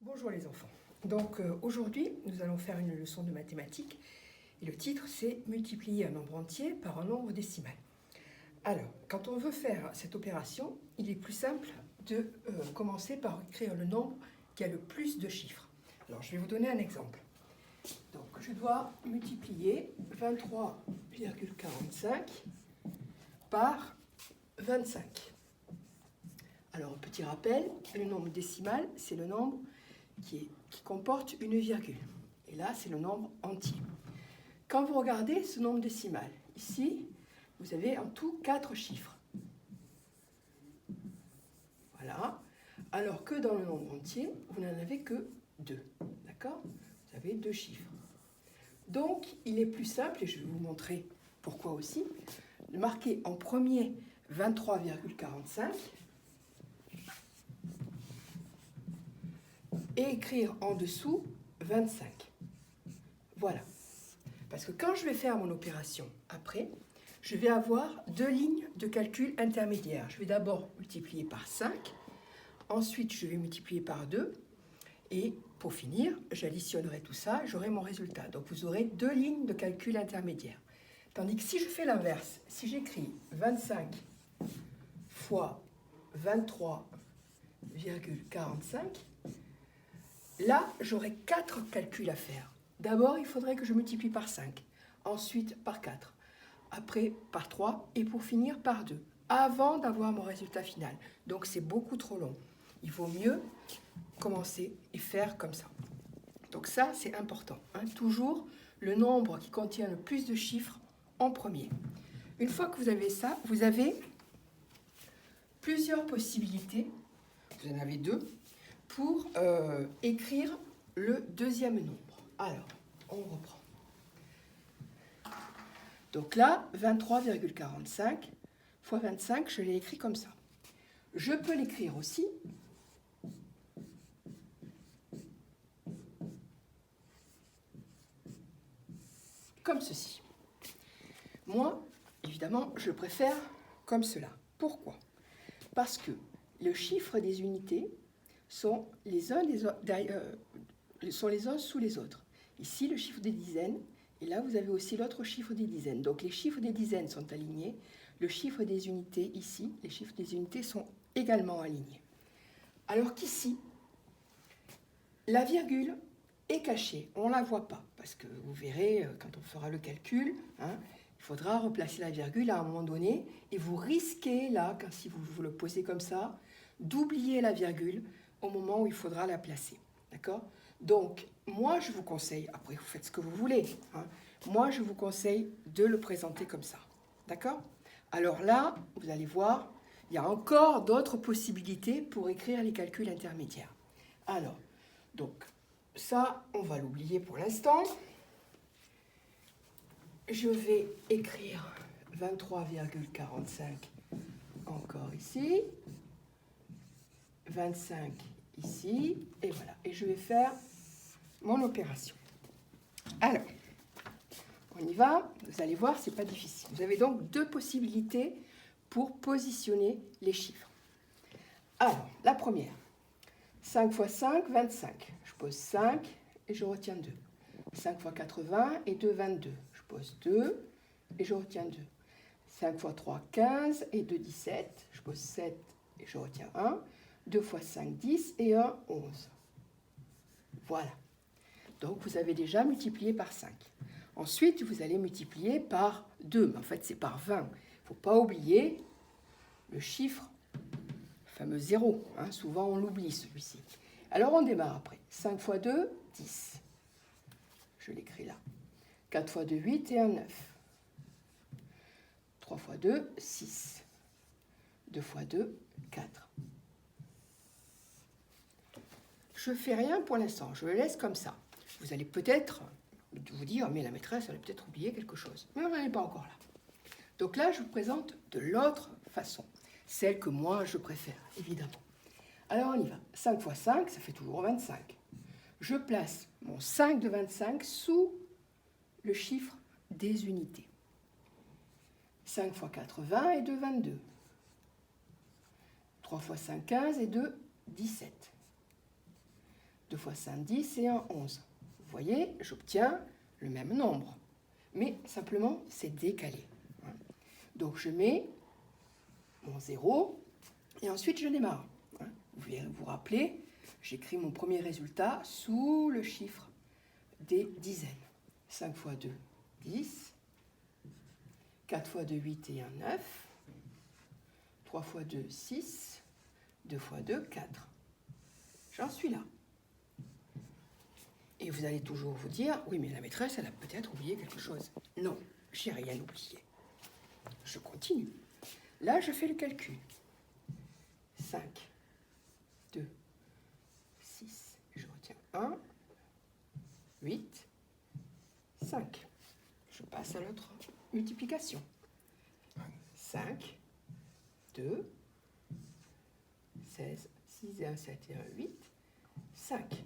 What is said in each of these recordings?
Bonjour les enfants. Donc aujourd'hui, nous allons faire une leçon de mathématiques et le titre c'est multiplier un nombre entier par un nombre décimal. Alors, quand on veut faire cette opération, il est plus simple de commencer par écrire le nombre qui a le plus de chiffres. Alors, je vais vous donner un exemple. Donc, je dois multiplier 23,45 par 25. Alors, petit rappel, le nombre décimal, c'est le nombre qui comporte une virgule. Et là, c'est le nombre entier. Quand vous regardez ce nombre décimal, ici, vous avez en tout 4 chiffres. Voilà. Alors que dans le nombre entier, vous n'en avez que 2. D'accord? Vous avez 2 chiffres. Donc, il est plus simple, et je vais vous montrer pourquoi aussi, de marquer en premier 23,45 et écrire en dessous 25. Voilà. Parce que quand je vais faire mon opération après, je vais avoir 2 lignes de calcul intermédiaires. Je vais d'abord multiplier par 5, ensuite je vais multiplier par 2, et pour finir, j'additionnerai tout ça, j'aurai mon résultat. Donc vous aurez 2 lignes de calcul intermédiaires. Tandis que si je fais l'inverse, si j'écris 25 fois 23,45, là, j'aurai 4 calculs à faire. D'abord, il faudrait que je multiplie par 5, ensuite par 4, après par 3 et pour finir par 2, avant d'avoir mon résultat final. Donc, c'est beaucoup trop long. Il vaut mieux commencer et faire comme ça. Donc ça, c'est important. Toujours le nombre qui contient le plus de chiffres en premier. Une fois que vous avez ça, vous avez plusieurs possibilités. Vous en avez 2. Pour écrire le deuxième nombre. Alors, on reprend. Donc là, 23,45 fois 25, je l'ai écrit comme ça. Je peux l'écrire aussi comme ceci. Moi, évidemment, je préfère comme cela. Pourquoi? Parce que le chiffre des unités sont les uns sous les autres. Ici, le chiffre des dizaines, et là, vous avez aussi l'autre chiffre des dizaines. Donc, les chiffres des dizaines sont alignés. Le chiffre des unités, ici, les chiffres des unités sont également alignés. Alors qu'ici, la virgule est cachée. On ne la voit pas, parce que vous verrez, quand on fera le calcul, il faudra replacer la virgule à un moment donné, et vous risquez, là, si vous le posez comme ça, d'oublier la virgule au moment où il faudra la placer. D'accord? Donc, moi, je vous conseille, après vous faites ce que vous voulez, moi, je vous conseille de le présenter comme ça. D'accord? Alors là, vous allez voir, il y a encore d'autres possibilités pour écrire les calculs intermédiaires. Alors, donc, ça, on va l'oublier pour l'instant. Je vais écrire 23,45 encore ici, 25 ici, et voilà. Et je vais faire mon opération. Alors, on y va. Vous allez voir, c'est pas difficile. Vous avez donc 2 possibilités pour positionner les chiffres. Alors, la première, 5 fois 5, 25. Je pose 5 et je retiens 2. 5 fois 4, 20 et 2, 22. Je pose 2 et je retiens 2. 5 fois 3, 15 et 2, 17. Je pose 7 et je retiens 1. 2 fois 5, 10 et 1, 11. Voilà. Donc, vous avez déjà multiplié par 5. Ensuite, vous allez multiplier par 2. Mais en fait, c'est par 20. Il ne faut pas oublier le chiffre, le fameux 0. Souvent, on l'oublie, celui-ci. Alors, on démarre après. 5 fois 2, 10. Je l'écris là. 4 fois 2, 8 et 1, 9. 3 fois 2, 6. 2 fois 2, 4. Je ne fais rien pour l'instant, je le laisse comme ça. Vous allez peut-être vous dire, mais la maîtresse, elle a peut-être oublié quelque chose. Mais on n'en est pas encore là. Donc là, je vous présente de l'autre façon, celle que moi, je préfère, évidemment. Alors, on y va. 5 fois 5, ça fait toujours 25. Je place mon 5 de 25 sous le chiffre des unités. 5 fois 4, 20 et 2, 22. 3 fois 5, 15 et 2, 17. 2 fois 5, 10 et 1, 11. Vous voyez, j'obtiens le même nombre. Mais simplement, c'est décalé. Donc, je mets mon 0 et ensuite, je démarre. Vous vous rappelez, j'écris mon premier résultat sous le chiffre des dizaines. 5 fois 2, 10. 4 fois 2, 8 et 1, 9. 3 fois 2, 6. 2 fois 2, 4. J'en suis là. Et vous allez toujours vous dire, oui, mais la maîtresse, elle a peut-être oublié quelque chose. Non, j'ai rien oublié. Je continue. Là, je fais le calcul. 5, 2, 6, je retiens 1, 8, 5. Je passe à l'autre multiplication. 5, 2, 16, 6 et 1, 7 et 1, 8, 5.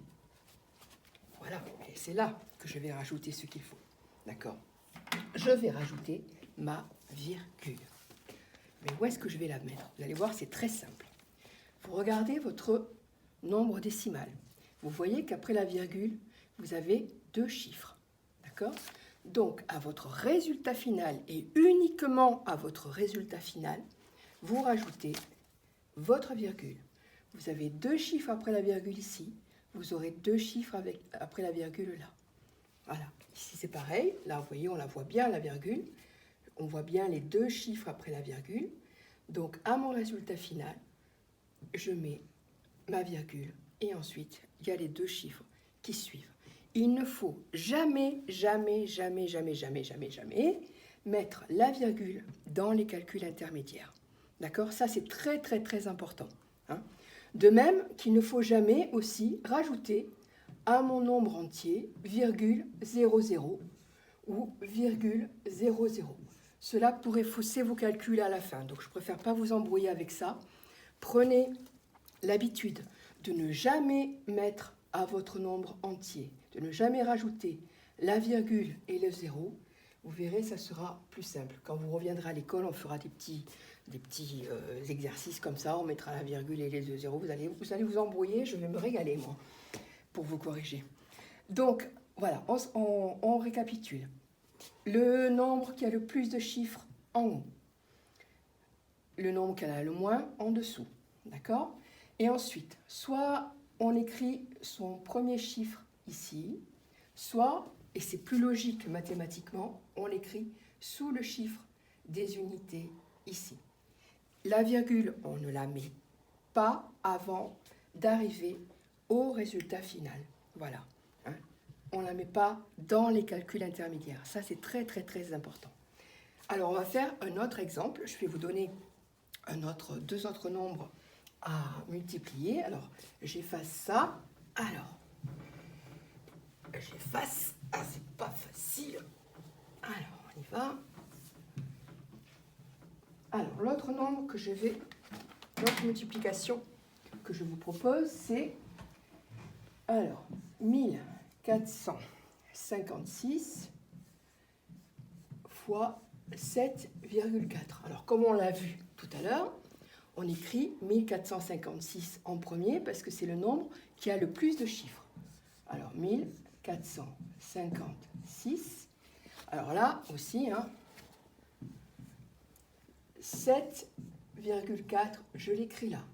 Voilà, et c'est là que je vais rajouter ce qu'il faut. D'accord? Je vais rajouter ma virgule. Mais où est-ce que je vais la mettre? Vous allez voir, c'est très simple. Vous regardez votre nombre décimal. Vous voyez qu'après la virgule, vous avez 2 chiffres. D'accord? Donc, à votre résultat final et uniquement à votre résultat final, vous rajoutez votre virgule. Vous avez 2 chiffres après la virgule ici. Vous aurez 2 chiffres après la virgule là. Voilà. Ici, c'est pareil. Là, vous voyez, on la voit bien, la virgule. On voit bien les 2 chiffres après la virgule. Donc, à mon résultat final, je mets ma virgule. Et ensuite, il y a les 2 chiffres qui suivent. Il ne faut jamais, jamais, jamais, jamais, jamais, jamais, jamais mettre la virgule dans les calculs intermédiaires. D'accord? Ça, c'est très, très, très important. Hein? De même qu'il ne faut jamais aussi rajouter à mon nombre entier, virgule 00 ou virgule 00. Cela pourrait fausser vos calculs à la fin, donc je préfère pas vous embrouiller avec ça. Prenez l'habitude de ne jamais mettre à votre nombre entier, de ne jamais rajouter la virgule et le 0. Vous verrez, ça sera plus simple. Quand vous reviendrez à l'école, on fera des petits exercices comme ça, on mettra la virgule et les 2 zéros. Vous allez vous embrouiller, je vais me régaler, moi, pour vous corriger. Donc, voilà, on récapitule. Le nombre qui a le plus de chiffres en haut. Le nombre qui a le moins en dessous. D'accord? Et ensuite, soit on écrit son premier chiffre ici, soit, et c'est plus logique mathématiquement, on l'écrit sous le chiffre des unités ici. La virgule, on ne la met pas avant d'arriver au résultat final. Voilà. Hein? On ne la met pas dans les calculs intermédiaires. Ça, c'est très, très, très important. Alors, on va faire un autre exemple. Je vais vous donner deux autres nombres à multiplier. Alors, j'efface ça. Alors, j'efface. Ah, c'est pas facile. Alors, on y va. Alors, l'autre multiplication que je vous propose, c'est alors 1456 fois 7,4. Alors, comme on l'a vu tout à l'heure, on écrit 1456 en premier parce que c'est le nombre qui a le plus de chiffres. Alors, 1456. Alors là aussi, 7,4, je l'écris là.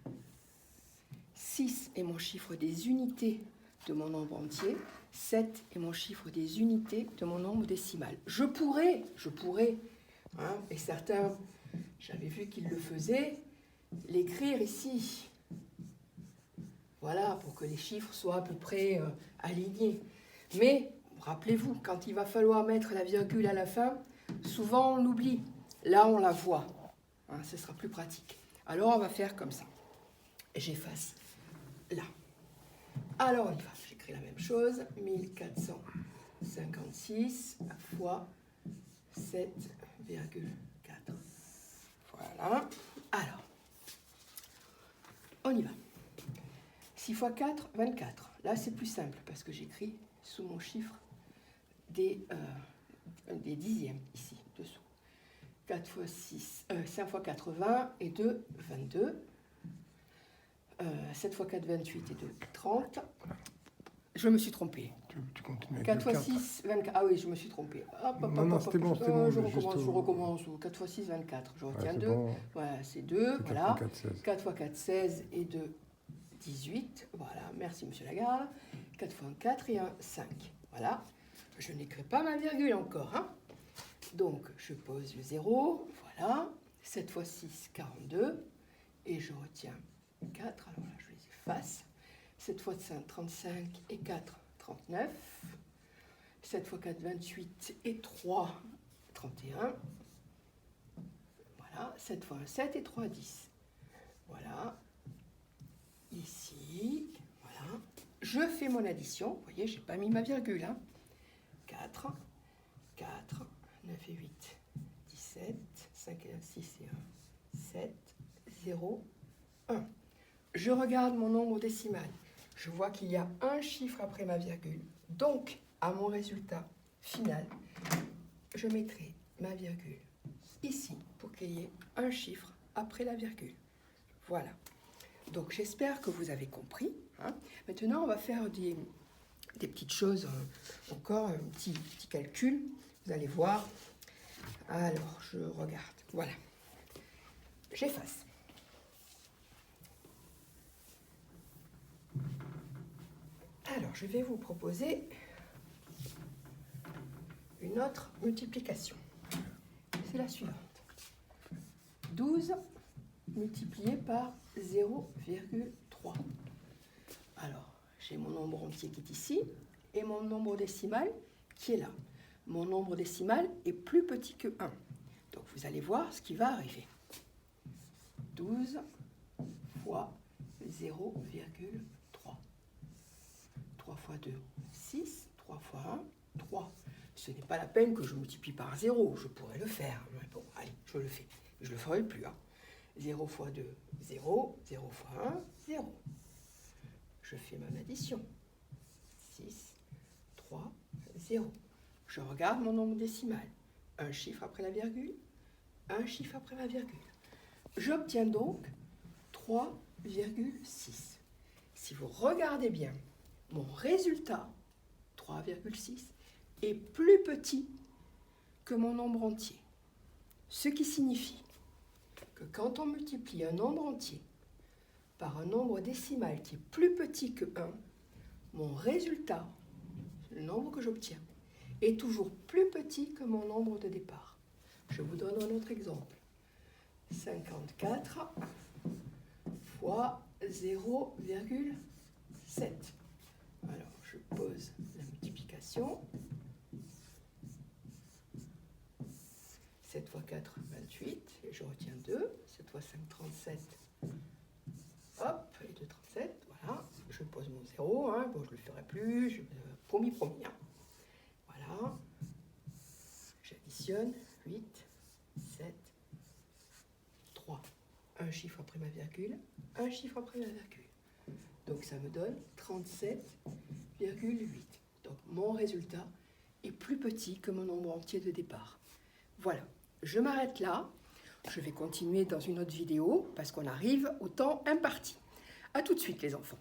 6 est mon chiffre des unités de mon nombre entier. 7 est mon chiffre des unités de mon nombre décimal. Je pourrais, et certains, j'avais vu qu'ils le faisaient, l'écrire ici. Voilà, pour que les chiffres soient à peu près alignés. Mais, rappelez-vous, quand il va falloir mettre la virgule à la fin, souvent on l'oublie. Là, on la voit. Ce sera plus pratique. Alors, on va faire comme ça. J'efface là. Alors, on y va. J'écris la même chose. 1456 fois 7,4. Voilà. Alors, on y va. 6 fois 4, 24. Là, c'est plus simple parce que j'écris sous mon chiffre des dixièmes, ici, dessous. 4 fois 6, 5 fois 4, 20 et 2, 22. 7 fois 4, 28 et 2, 30. je me suis trompée. Tu continues avec 4 le fois 4. 6, 24. Ah oui, je me suis trompée. Hop, hop, Non, non, hop, c'était hop, bon, hop. c'était bon. Je mais juste recommence. 4 fois 6, 24. Je Ouais, retiens c'est 2. bon. Voilà, c'est 2. C'est 4 Voilà. fois 4, 16. 4 fois 4, 16 et 2, 18. Voilà, merci Monsieur Lagarde. 4 fois 1, 4 et 1, 5. Voilà. Je n'écris pas ma virgule encore. Hein. Donc, je pose le 0. Voilà. 7 fois 6, 42. Et je retiens 4. Alors là, je les efface. 7 fois 5, 35 et 4, 39. 7 fois 4, 28 et 3, 31. Voilà. 7 fois 1, 7 et 3, 10. Voilà. Ici. Voilà. Je fais mon addition. Vous voyez, je n'ai pas mis ma virgule. Hein. 4, 4, 9 et 8, 17, 5 et 1, 6 et 1, 7, 0, 1. Je regarde mon nombre décimal. Je vois qu'il y a un chiffre après ma virgule. Donc, à mon résultat final, je mettrai ma virgule ici pour qu'il y ait un chiffre après la virgule. Voilà. Donc, j'espère que vous avez compris. Hein. Maintenant, on va faire des petites choses, encore un petit calcul. Vous allez voir. Alors, je regarde. Voilà. J'efface. Alors, je vais vous proposer une autre multiplication. C'est la suivante. 12 multiplié par 0,3. Alors, j'ai mon nombre entier qui est ici et mon nombre décimal qui est là. Mon nombre décimal est plus petit que 1. Donc, vous allez voir ce qui va arriver. 12 fois 0,3. 3 fois 2, 6. 3 fois 1, 3. Ce n'est pas la peine que je multiplie par 0. Je pourrais le faire. Mais bon, allez, je le fais. Je ne le ferai plus. Hein. 0 fois 2, 0. 0 fois 1, 0. Je fais mon addition. 6, 3, 0. Je regarde mon nombre décimal. Un chiffre après la virgule, un chiffre après la virgule. J'obtiens donc 3,6. Si vous regardez bien, mon résultat, 3,6, est plus petit que mon nombre entier. Ce qui signifie que quand on multiplie un nombre entier par un nombre décimal qui est plus petit que 1, mon résultat, le nombre que j'obtiens, est toujours plus petit que mon nombre de départ. Je vous donne un autre exemple. 54 fois 0,7. Alors, je pose la multiplication. 7 fois 4, 28. Et je retiens 2. 7 fois 5, 37. Hop, et 2, 37. Voilà. Je pose mon 0. Hein. Bon, je ne le ferai plus. Promis. Hein. Voilà. J'additionne. 8, 7, 3. Un chiffre après ma virgule. Un chiffre après ma virgule. Donc, ça me donne 37,8. Donc, mon résultat est plus petit que mon nombre entier de départ. Voilà. Je m'arrête là. Je vais continuer dans une autre vidéo parce qu'on arrive au temps imparti. À tout de suite, les enfants.